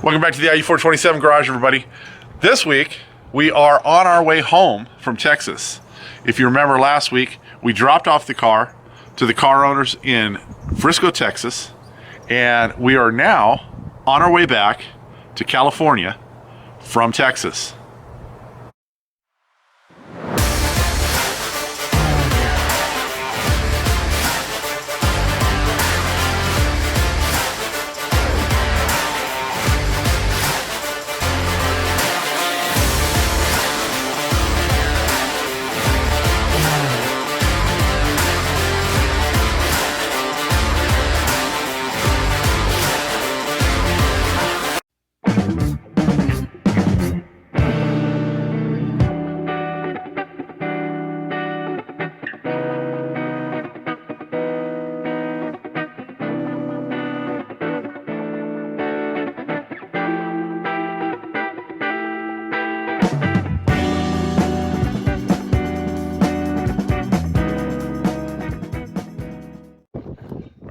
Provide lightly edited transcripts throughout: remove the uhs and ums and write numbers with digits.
Welcome back to the IE427 garage, everybody. This week, we are on our way home from Texas. If you remember last week, we dropped off the car to the car owners in Frisco, Texas, and we are now on our way back to California from Texas.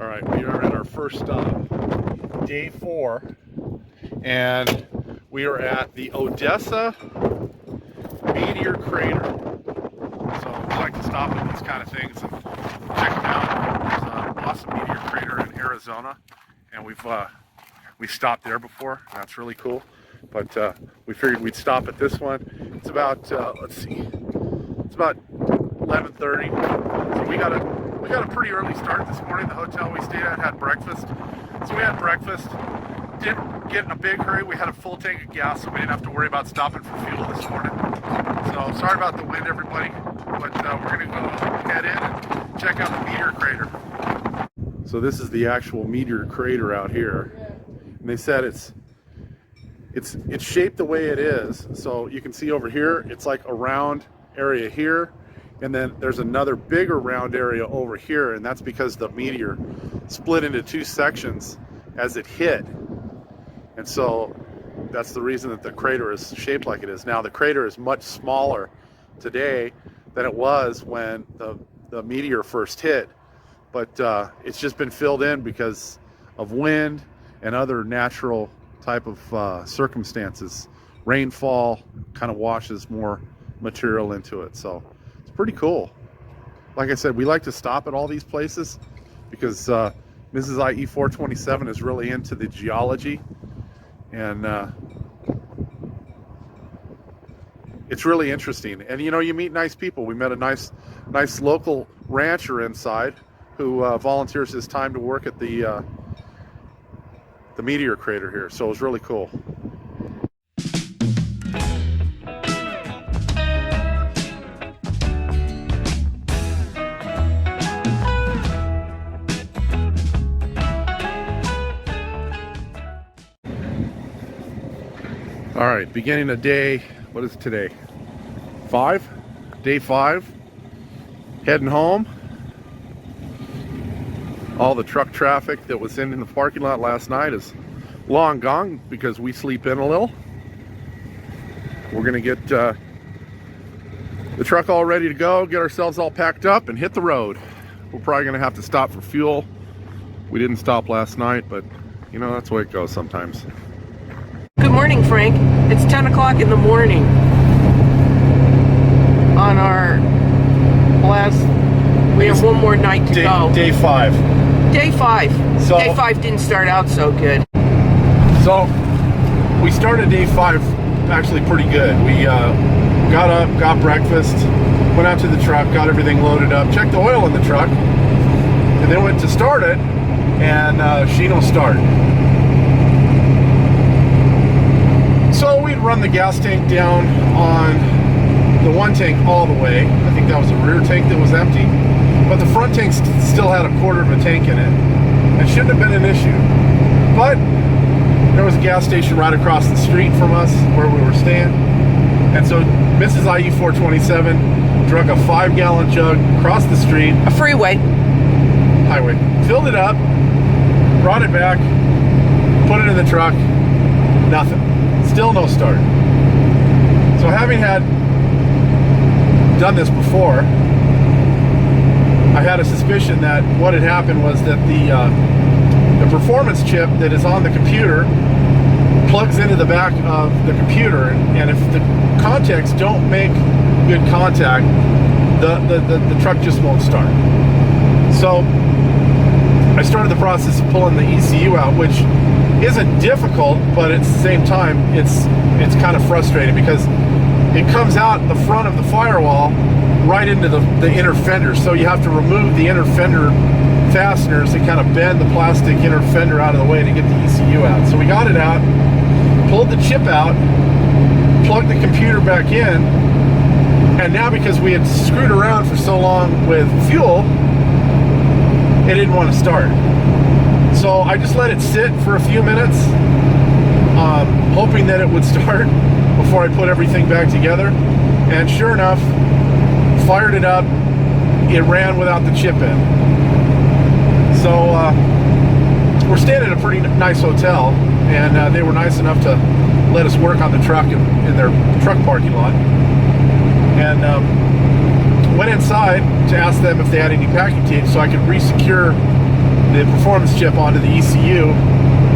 All right, we are at our first stop, day 4, and we are at the Odessa Meteor Crater. So we like to stop at these kind of things and check them out. There's an awesome meteor crater in Arizona, and we stopped there before. That's really cool. But we figured we'd stop at this one. It's about let's see, it's about 11:30. So we got a pretty early start this morning. The hotel we stayed at had breakfast. So we had breakfast. Didn't get in a big hurry. We had a full tank of gas, so we didn't have to worry about stopping for fuel this morning. So sorry about the wind, everybody. But we're going to go head in and check out the meteor crater. So this is the actual meteor crater out here. And they said it's shaped the way it is. So you can see over here, it's like a round area here. And then there's another bigger round area over here, and that's because the meteor split into 2 sections as it hit. And so that's the reason that the crater is shaped like it is. Now the crater is much smaller today than it was when the meteor first hit, but it's just been filled in because of wind and other natural type of circumstances. Rainfall kind of washes more material into it. So pretty cool. Like I said, we like to stop at all these places because Mrs. IE427 is really into the geology, and it's really interesting. And you know, you meet nice people. We met a nice local rancher inside who volunteers his time to work at the meteor crater here. So it was really cool. All right, beginning of day, what is it today? 5? Day 5. Heading home. All the truck traffic that was in the parking lot last night is long gone because we sleep in a little. We're gonna get the truck all ready to go, get ourselves all packed up and hit the road. We're probably gonna have to stop for fuel. We didn't stop last night, but you know, that's the way it goes sometimes. Good morning, Frank. It's 10 o'clock in the morning on our last, we have one more night to go. Day 5. Day 5. So, day 5 didn't start out so good. So we started day 5 actually pretty good. We got up, got breakfast, went out to the truck, got everything loaded up, checked the oil in the truck, and then went to start it, and she don't start. So we'd run the gas tank down on the one tank all the way. I think that was the rear tank that was empty, but the front tank still had a quarter of a tank in it. It shouldn't have been an issue, but there was a gas station right across the street from us where we were staying, and so Mrs. IE427 drug a 5-gallon jug across the street, A freeway. highway, filled it up, brought it back, put it in the truck, nothing. Still no start. So having done this before, I had a suspicion that what had happened was that the performance chip that is on the computer plugs into the back of the computer, and if the contacts don't make good contact, the truck just won't start. So I started the process of pulling the ECU out, which isn't difficult, but at the same time it's kind of frustrating because it comes out the front of the firewall right into the inner fender. So you have to remove the inner fender fasteners and kind of bend the plastic inner fender out of the way to get the ECU out. So we got it out, pulled the chip out, plugged the computer back in, and now because we had screwed around for so long with fuel, it didn't want to start. So I just let it sit for a few minutes, hoping that it would start before I put everything back together. And sure enough, fired it up, it ran without the chip in. So we're staying at a pretty nice hotel, and they were nice enough to let us work on the truck in their truck parking lot. And went inside to ask them if they had any packing tape so I could re-secure the performance chip onto the ECU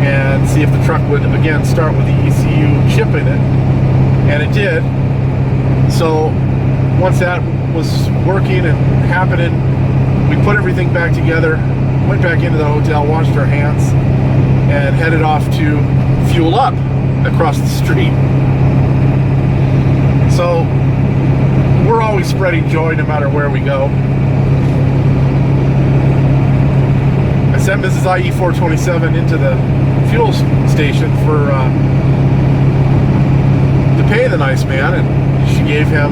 and see if the truck would again start with the ECU chip in it. And it did. So once that was working and happening, we put everything back together, went back into the hotel, washed our hands, and headed off to fuel up across the street. So we're always spreading joy no matter where we go. I sent Mrs. IE427 into the fuel station for to pay the nice man, and she gave him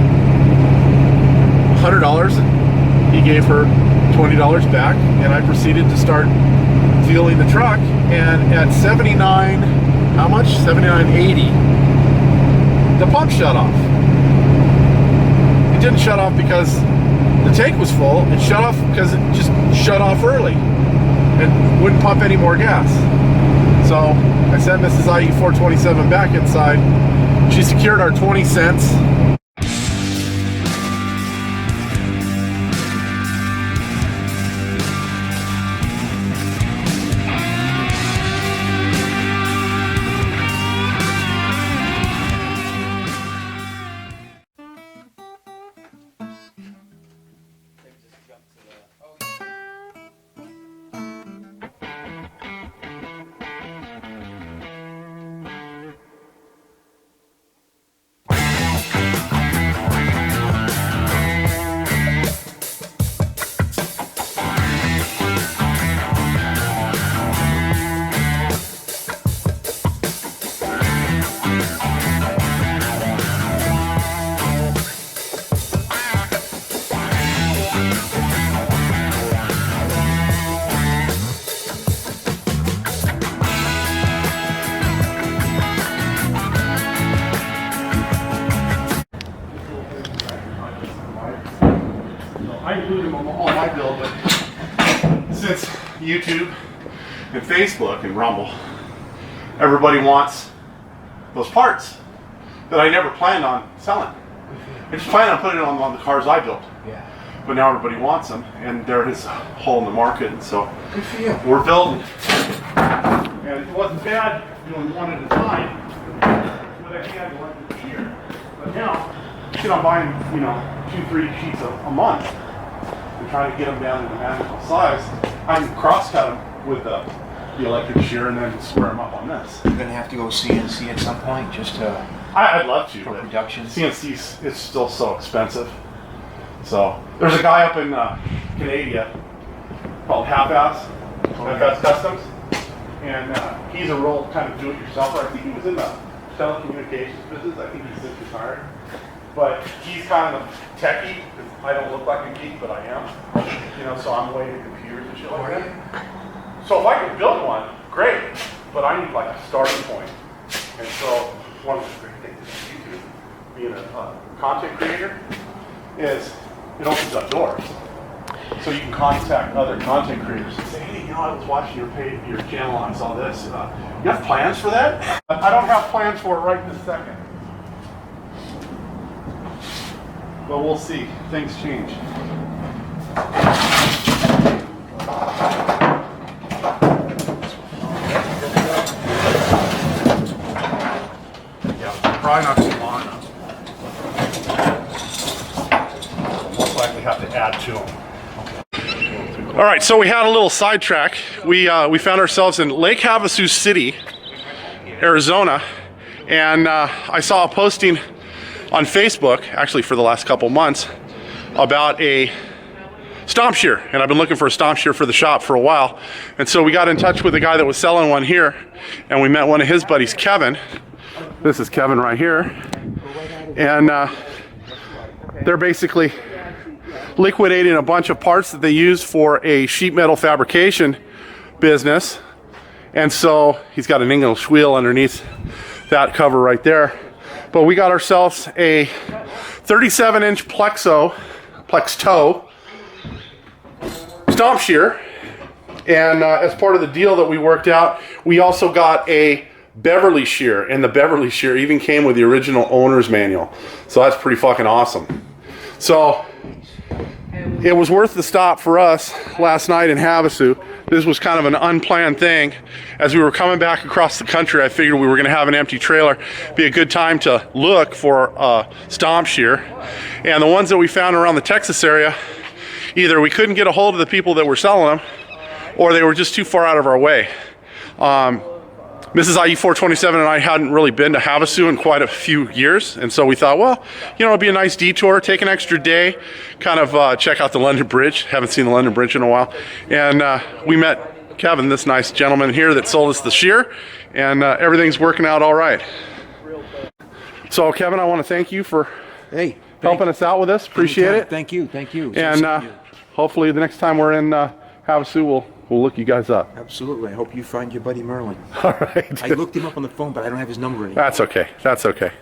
$100 and he gave her $20 back, and I proceeded to start fueling the truck. And at 79, how much? 79.80, the pump shut off. It didn't shut off because the tank was full. It shut off because it just shut off early and wouldn't pump any more gas. So I sent Mrs. IE427 back inside. She secured our 20 cents. I include them on my bill, but since YouTube and Facebook and Rumble, everybody wants those parts that I never planned on selling. I just planned on putting them on the cars I built. Yeah. But now everybody wants them, and there is a hole in the market, and so Good for you. we're building. And it wasn't bad doing one at a time with a handle like the here. But now, I'm buying, 2-3 sheets a month and trying to get them down to the manageable size. I can cross cut them with the electric shear and then square them up on this. You're gonna have to go CNC at some point just to I'd love to, for but production. CNC is still so expensive. So there's a guy up in Canada called Half-Ass Customs, and he's a real kind of do-it-yourselfer. I think he was in the telecommunications business. I think he's since retired. But he's kind of techie, because I don't look like a geek, but I am. So I'm way into computers and shit like that. So if I could build one, great, but I need like a starting point. And so one of the great things about YouTube, being a content creator, is it opens up doors. So you can contact other content creators and say, hey, I was watching your channel and I saw this. You have plans for that? I don't have plans for it right this second. But we'll see. Things change. probably not too long enough. Most likely have to add to them. All right, so we had a little sidetrack. We found ourselves in Lake Havasu City, Arizona, and I saw a posting on Facebook, actually for the last couple months, about a stomp shear, and I've been looking for a stomp shear for the shop for a while. And so we got in touch with the guy that was selling one here, and we met one of his buddies, Kevin. This is Kevin right here, and they're basically liquidating a bunch of parts that they use for a sheet metal fabrication business. And so he's got an English wheel underneath that cover right there. But we got ourselves a 37-inch Plexo stomp shear, and as part of the deal that we worked out, we also got a Beverly shear, and the Beverly shear even came with the original owner's manual. So that's pretty fucking awesome. So it was worth the stop for us last night in Havasu. This was kind of an unplanned thing. As we were coming back across the country, I figured we were going to have an empty trailer. Be a good time to look for a stomp shear. And the ones that we found around the Texas area, either we couldn't get a hold of the people that were selling them, or they were just too far out of our way. Mrs. IE427 and I hadn't really been to Havasu in quite a few years, and so we thought, well, you know, it'd be a nice detour, take an extra day, kind of check out the London Bridge. Haven't seen the London Bridge in a while. And we met Kevin, this nice gentleman here that sold us the shear, and everything's working out all right. So Kevin, I want to thank you for helping us out with this. Appreciate it. Thank you. And hopefully the next time we're in Havasu, we'll look you guys up. Absolutely. I hope you find your buddy Merlin. All right. I looked him up on the phone, but I don't have his number anymore. That's okay. That's okay.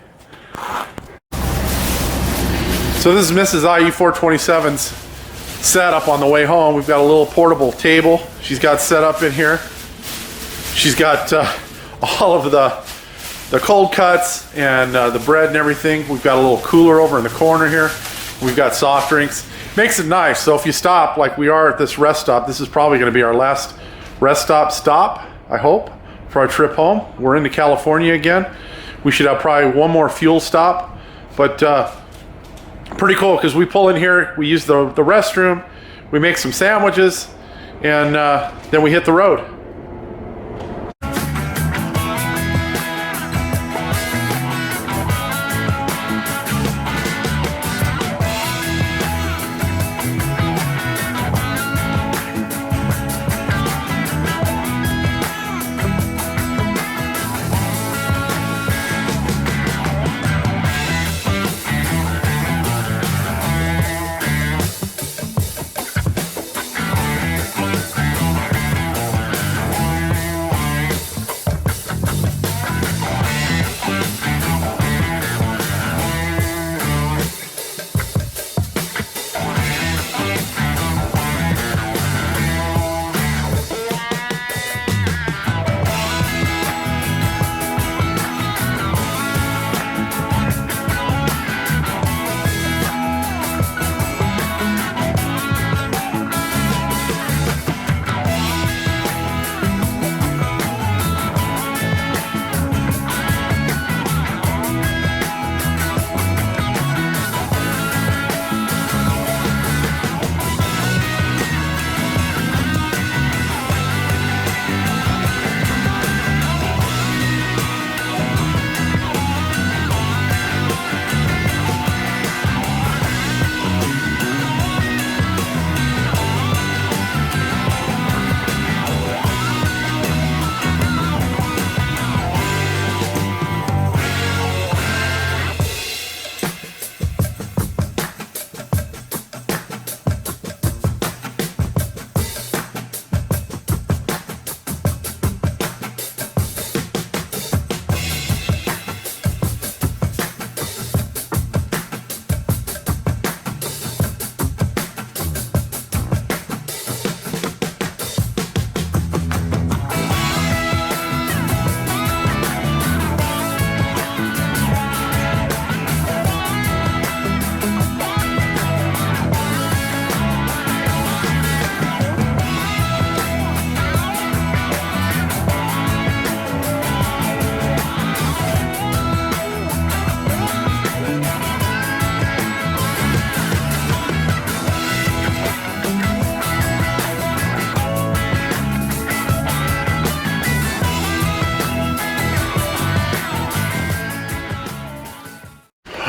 So this is Mrs. IE427's setup on the way home. We've got a little portable table she's got set up in here. She's got all of the cold cuts and the bread and everything. We've got a little cooler over in the corner here. We've got soft drinks. Makes it nice. So if you stop like we are at this rest stop, this is probably going to be our last rest stop, I hope, for our trip home. We're into California again. We should have probably one more fuel stop, but pretty cool because we pull in here, we use the restroom, we make some sandwiches, and then we hit the road.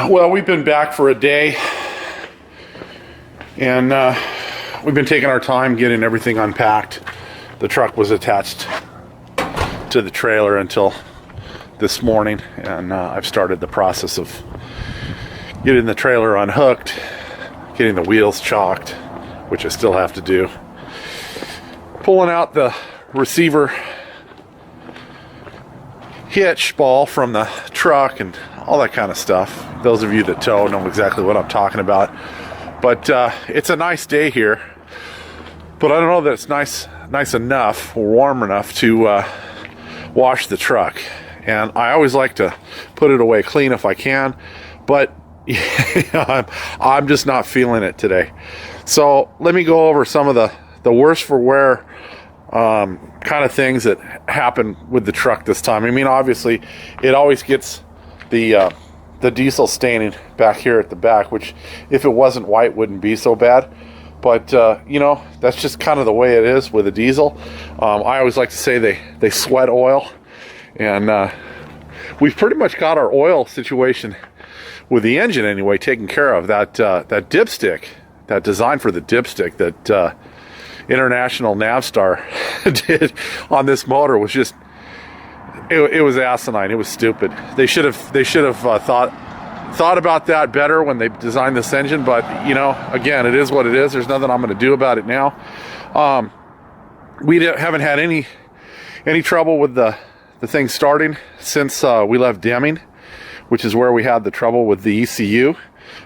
Well, we've been back for a day, and we've been taking our time getting everything unpacked. The truck was attached to the trailer until this morning, and I've started the process of getting the trailer unhooked, getting the wheels chalked, which I still have to do, pulling out the receiver hitch ball from the truck and all that kind of stuff. Those of you that tow know exactly what I'm talking about. But it's a nice day here, but I don't know that it's nice enough or warm enough to wash the truck. And I always like to put it away clean if I can, but I'm just not feeling it today. So let me go over some of the worst for wear kind of things that happen with the truck this time. I mean, obviously, it always gets the diesel staining back here at the back, which if it wasn't white wouldn't be so bad. But you know, that's just kind of the way it is with a diesel. I always like to say they sweat oil, and we've pretty much got our oil situation with the engine anyway taken care of. That dipstick, that design for the dipstick that International Navstar did on this motor was just it was asinine. It was stupid. They should have thought about that better when they designed this engine. But you know, again, it is what it is. There's nothing I'm going to do about it now. We haven't had any trouble with the thing starting since we left Deming, which is where we had the trouble with the ECU.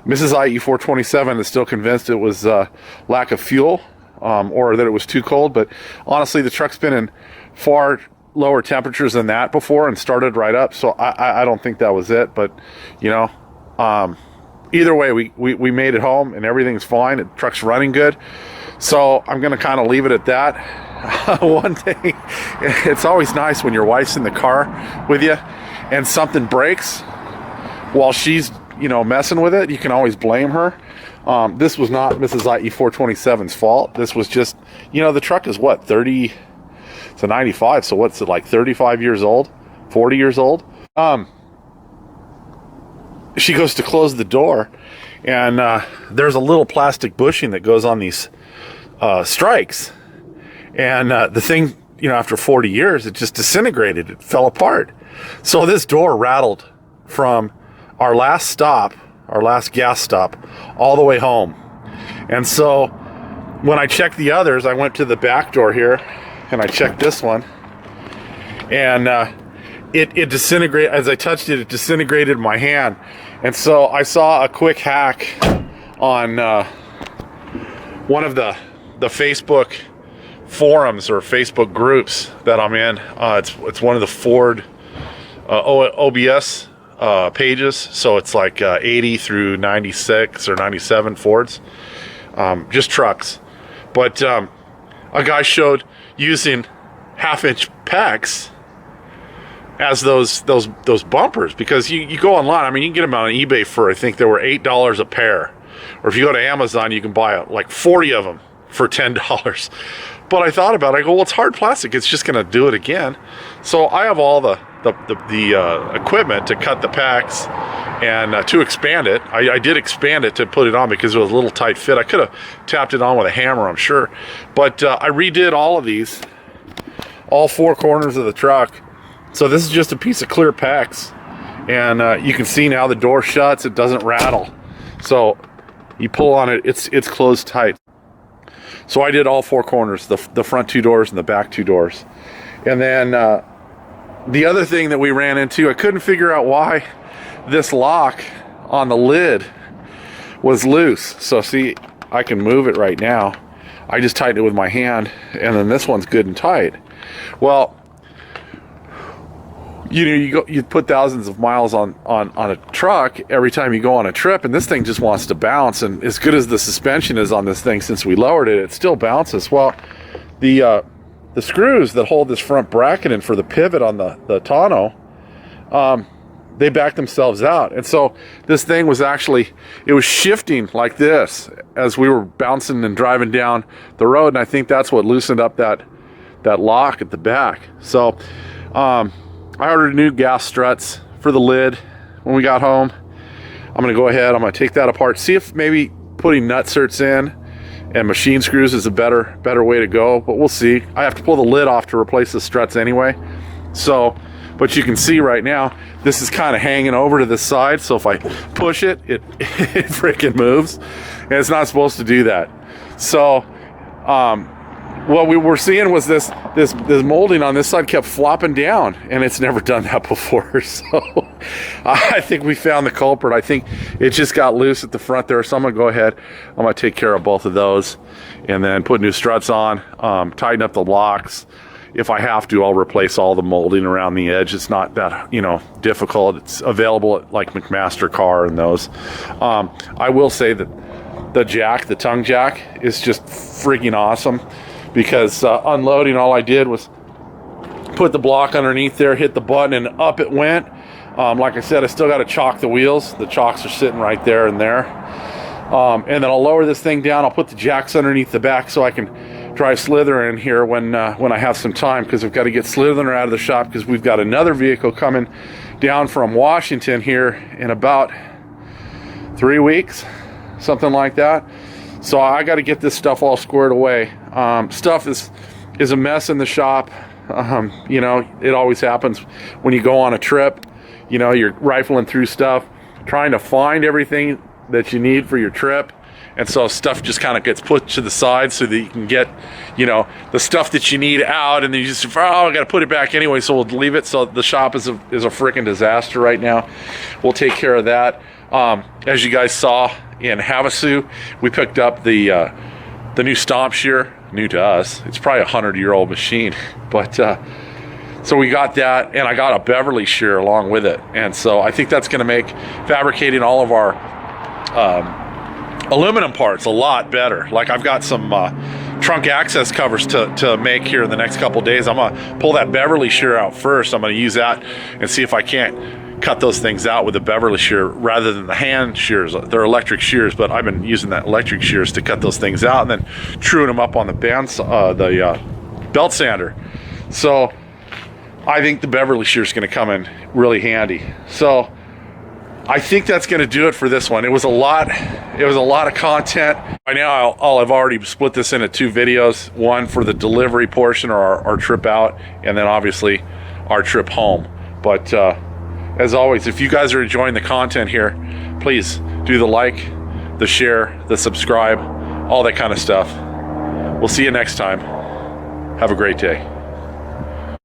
Mrs. IE427 is still convinced it was lack of fuel. Or that it was too cold, but honestly, the truck's been in far lower temperatures than that before and started right up, so I don't think that was it. But you know, either way, we made it home and everything's fine. The truck's running good, so I'm gonna kind of leave it at that. One thing, it's always nice when your wife's in the car with you and something breaks while she's, you know, messing with it. You can always blame her. This was not Mrs. IE427's fault. This was just, you know, the truck is what, 30, it's a 95, so what's it, like 35 years old, 40 years old? She goes to close the door, and there's a little plastic bushing that goes on these strikes, and the thing, you know, after 40 years, it just disintegrated, it fell apart. So this door rattled from our last stop, our last gas stop, all the way home. And so when I checked the others, I went to the back door here and I checked this one, and it disintegrated. As I touched it, it disintegrated my hand. And so I saw a quick hack on one of the Facebook forums or Facebook groups that I'm in. It's one of the Ford OBS pages, so it's like 80 through 96 or 97 Fords, just trucks. But a guy showed using 1/2-inch PEX as those bumpers, because you go online. I mean, you can get them on eBay for, I think they were $8 a pair, or if you go to Amazon, you can buy like 40 of them for $10. But I thought about it. I go, well, it's hard plastic. It's just going to do it again. So I have all the equipment to cut the packs and to expand it. I did expand it to put it on because it was a little tight fit. I could have tapped it on with a hammer, I'm sure. But I redid all of these, all 4 corners of the truck. So this is just a piece of clear packs. And you can see now the door shuts. It doesn't rattle. So you pull on it, it's closed tight. So I did all 4 corners, the front 2 doors and the back 2 doors. And then the other thing that we ran into, I couldn't figure out why this lock on the lid was loose. So see, I can move it right now. I just tightened it with my hand, and then this one's good and tight. Well, you know, you put thousands of miles on a truck every time you go on a trip, and this thing just wants to bounce. And as good as the suspension is on this thing, since we lowered it, it still bounces. Well, the screws that hold this front bracket in for the pivot on the tonneau, they back themselves out. And so this thing was actually, it was shifting like this as we were bouncing and driving down the road. And I think that's what loosened up that lock at the back. So I ordered new gas struts for the lid when we got home. I'm gonna go ahead, I'm gonna take that apart, see if maybe putting nut certs in and machine screws is a better way to go, but we'll see. I have to pull the lid off to replace the struts anyway. So, but you can see right now, this is kind of hanging over to the side, so if I push it, it freaking moves, and it's not supposed to do that. So, what we were seeing was this molding on this side kept flopping down, and it's never done that before. So I think we found the culprit. I think it just got loose at the front there. So I'm gonna go ahead, I'm gonna take care of both of those and then put new struts on, tighten up the locks. If I have to, I'll replace all the molding around the edge. It's not that, you know, difficult. It's available at like McMaster Car and those. I will say that the tongue jack is just freaking awesome, because unloading, all I did was put the block underneath there, hit the button, and up it went. Like I said, I still got to chock the wheels. The chocks are sitting right there and there. And then I'll lower this thing down. I'll put the jacks underneath the back so I can drive Slither in here when I have some time, because I've got to get Slither out of the shop, because we've got another vehicle coming down from Washington here in about 3 weeks, something like that. So I got to get this stuff all squared away. Stuff is a mess in the shop. You know, it always happens when you go on a trip. You know, you're rifling through stuff, trying to find everything that you need for your trip. And so stuff just kind of gets put to the side so that you can get, you know, the stuff that you need out, and then you just, oh, I got to put it back anyway, so we'll leave it. So the shop is a freaking disaster right now. We'll take care of that. As you guys saw in Havasu, we picked up the new stomp shear, new to us. It's probably a 100-year-old machine, but so we got that, and I got a Beverly shear along with it. And so I think that's going to make fabricating all of our aluminum parts a lot better. Like, I've got some trunk access covers to make here in the next couple days. I'm gonna pull that Beverly shear out first. I'm gonna use that and see if I can't cut those things out with the Beverly shear rather than the hand shears. They're electric shears, but I've been using that electric shears to cut those things out and then truing them up on the belt sander. So I think the Beverly shear is going to come in really handy. So I think that's going to do it for this one. It was a lot of content. By now I've already split this into 2 videos, one for the delivery portion, or our trip out, and then obviously our trip home. But as always, if you guys are enjoying the content here, please do the like, the share, the subscribe, all that kind of stuff. We'll see you next time. Have a great day.